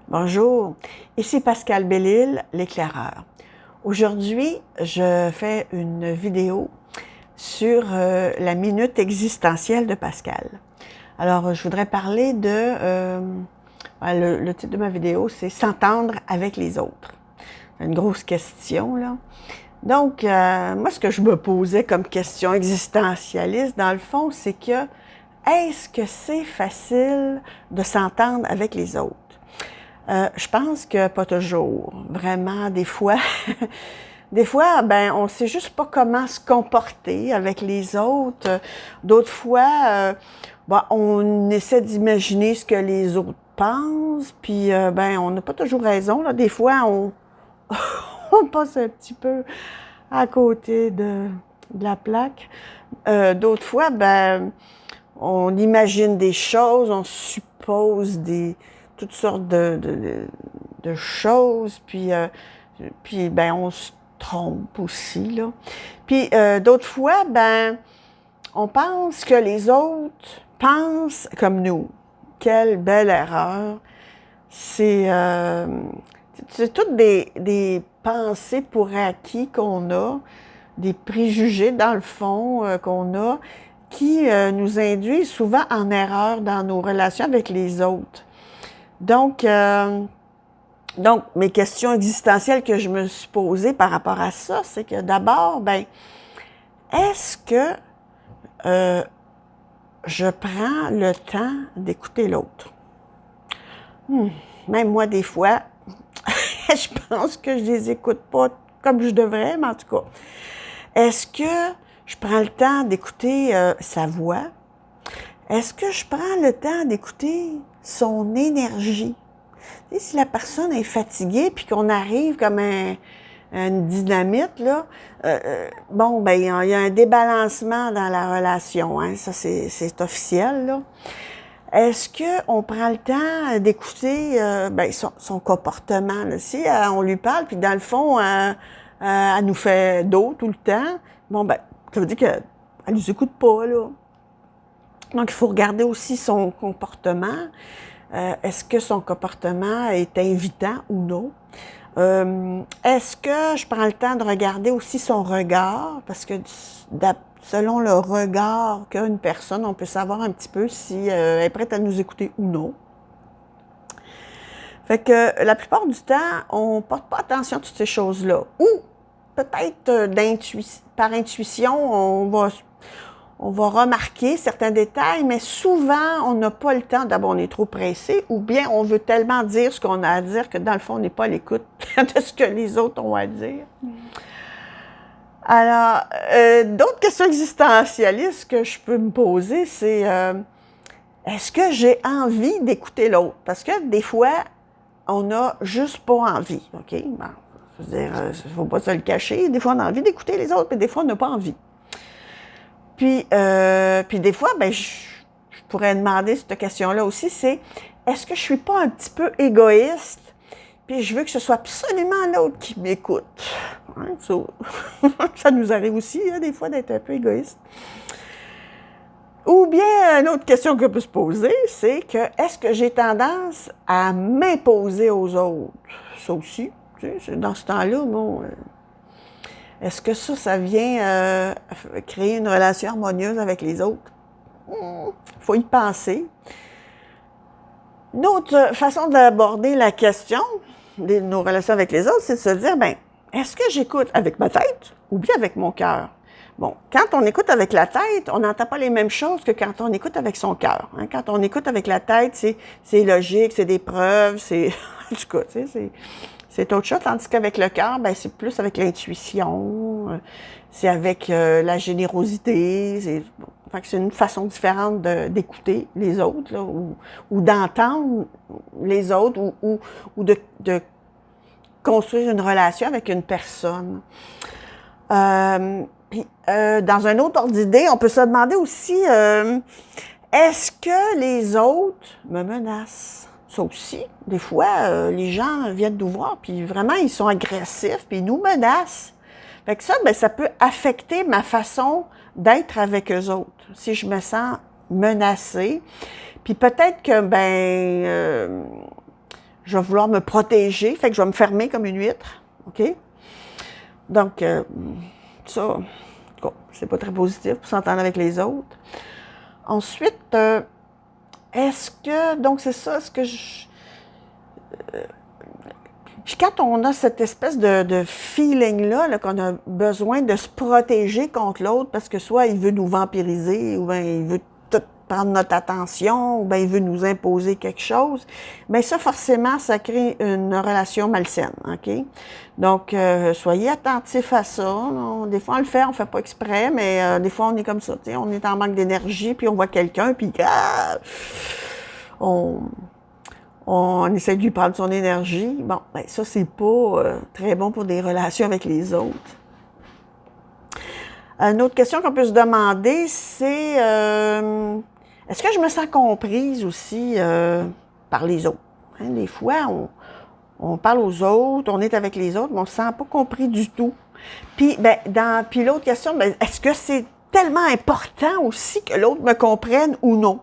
Bonjour, ici Pascal Bellil, l'éclaireur. Aujourd'hui, je fais une vidéo sur la minute existentielle de Pascal. Alors, je voudrais parler le titre de ma vidéo, c'est « S'entendre avec les autres ». C'est une grosse question, là. Donc, moi, ce que je me posais comme question existentialiste, dans le fond, c'est que est-ce que c'est facile de s'entendre avec les autres? Je pense que pas toujours. Vraiment, des fois, ben, on sait juste pas comment se comporter avec les autres. D'autres fois, on essaie d'imaginer ce que les autres pensent, puis ben, on n'a pas toujours raison, là. Des fois, on passe un petit peu à côté de la plaque. D'autres fois, ben, on imagine des choses, on suppose toutes sortes de choses, puis ben on se trompe aussi, là. Puis d'autres fois, ben on pense que les autres pensent comme nous. Quelle belle erreur! C'est toutes des pensées pour acquis qu'on a, des préjugés dans le fond qu'on a, qui nous induisent souvent en erreur dans nos relations avec les autres. Donc, mes questions existentielles que je me suis posées par rapport à ça, c'est que d'abord, ben, est-ce que je prends le temps d'écouter l'autre? Même moi, des fois, je pense que je les écoute pas comme je devrais, mais en tout cas, est-ce que je prends le temps d'écouter sa voix? Est-ce que je prends le temps d'écouter son énergie? Tu sais, si la personne est fatiguée puis qu'on arrive comme une dynamite, là, bon, ben il y a un débalancement dans la relation, hein, ça c'est officiel, là. Est-ce qu'on prend le temps d'écouter ben, son comportement, là? Si on lui parle, puis dans le fond, elle nous fait dos tout le temps, bon, ben, ça veut dire qu'elle nous écoute pas, là. Donc, il faut regarder aussi son comportement. Est-ce que son comportement est invitant ou non? Est-ce que je prends le temps de regarder aussi son regard? Parce que selon le regard qu'a une personne, on peut savoir un petit peu si elle est prête à nous écouter ou non. Fait que la plupart du temps, on porte pas attention à toutes ces choses-là. Ou peut-être par intuition, on va remarquer certains détails, mais souvent, on n'a pas le temps. D'abord, on est trop pressé, ou bien on veut tellement dire ce qu'on a à dire que, dans le fond, on n'est pas à l'écoute de ce que les autres ont à dire. Alors, d'autres questions existentialistes que je peux me poser, c'est est-ce que j'ai envie d'écouter l'autre? Parce que des fois, on n'a juste pas envie, OK? Bon, je veux dire, il ne faut pas se le cacher. Des fois, on a envie d'écouter les autres, mais des fois, on n'a pas envie. Puis des fois, ben, je pourrais demander cette question-là aussi, c'est est-ce que je suis pas un petit peu égoïste, puis je veux que ce soit absolument l'autre qui m'écoute? Hein, ça nous arrive aussi, hein, des fois, d'être un peu égoïste. Ou bien, une autre question qu'on peut se poser, c'est que est-ce que j'ai tendance à m'imposer aux autres? Ça aussi, tu sais, dans ce temps-là, bon... Est-ce que ça vient créer une relation harmonieuse avec les autres? Faut y penser. Une autre façon d'aborder la question de nos relations avec les autres, c'est de se dire, ben, est-ce que j'écoute avec ma tête ou bien avec mon cœur? Bon, quand on écoute avec la tête, on n'entend pas les mêmes choses que quand on écoute avec son cœur. Hein? Quand on écoute avec la tête, c'est logique, c'est des preuves, c'est... En tout cas, tu sais, c'est autre chose, tandis qu'avec le cœur, ben c'est plus avec l'intuition, c'est avec la générosité. Fait que c'est une façon différente d'écouter les autres, là, ou d'entendre les autres, ou de construire une relation avec une personne. Puis, dans un autre ordre d'idée, on peut se demander aussi, est-ce que les autres me menacent? Ça aussi, des fois, les gens viennent nous voir, puis vraiment, ils sont agressifs, puis ils nous menacent. Fait que ça, ben, ça peut affecter ma façon d'être avec eux autres. Si je me sens menacée, puis peut-être que, ben, je vais vouloir me protéger, fait que je vais me fermer comme une huître, OK? Donc, ça, c'est pas très positif pour s'entendre avec les autres. Ensuite, est-ce que, donc c'est ça, est-ce que puis quand on a cette espèce de feeling-là, là, qu'on a besoin de se protéger contre l'autre parce que soit il veut nous vampiriser ou bien il veut tout prendre notre attention ou bien il veut nous imposer quelque chose, bien ça, forcément, ça crée une relation malsaine, OK? Donc, soyez attentifs à ça. Non? Des fois, on le fait, on fait pas exprès, mais des fois, on est comme ça, tu sais, on est en manque d'énergie, puis on voit quelqu'un, puis on essaie de lui prendre son énergie. Bon, ben ça, c'est pas très bon pour des relations avec les autres. Une autre question qu'on peut se demander, c'est est-ce que je me sens comprise aussi par les autres? Hein, des fois, on parle aux autres, on est avec les autres, mais on ne se sent pas compris du tout. Puis, puis l'autre question, ben, est-ce que c'est tellement important aussi que l'autre me comprenne ou non?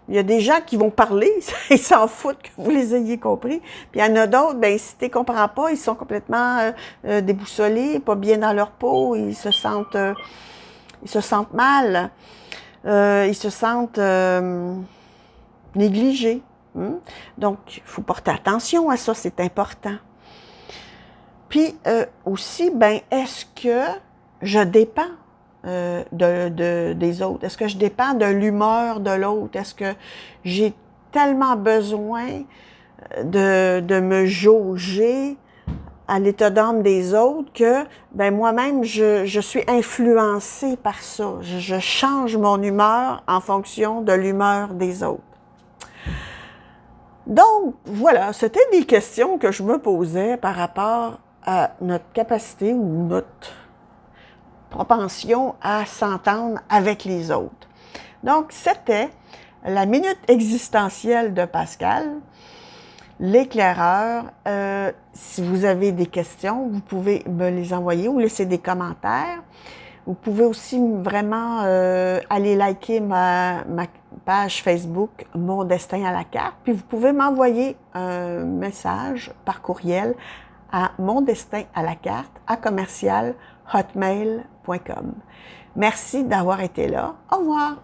Il y a des gens qui vont parler, ils s'en foutent que vous les ayez compris. Puis il y en a d'autres, ben si tu ne comprends pas, ils sont complètement déboussolés, pas bien dans leur peau, ils se sentent mal, ils se sentent négligés. Donc, il faut porter attention à ça, c'est important. Puis aussi, ben est-ce que je dépends des autres? Est-ce que je dépends de l'humeur de l'autre? Est-ce que j'ai tellement besoin de me jauger à l'état d'âme des autres que ben moi-même, je suis influencée par ça. Je change mon humeur en fonction de l'humeur des autres. Donc, voilà, c'était des questions que je me posais par rapport à notre capacité ou notre propension à s'entendre avec les autres. Donc, c'était la minute existentielle de Pascal, l'éclaireur. Si vous avez des questions, vous pouvez me les envoyer ou laisser des commentaires. Vous pouvez aussi vraiment aller liker ma page Facebook « Mon destin à la carte ». Puis vous pouvez m'envoyer un message par courriel à mondestinalacarte@hotmail.com. Merci d'avoir été là. Au revoir!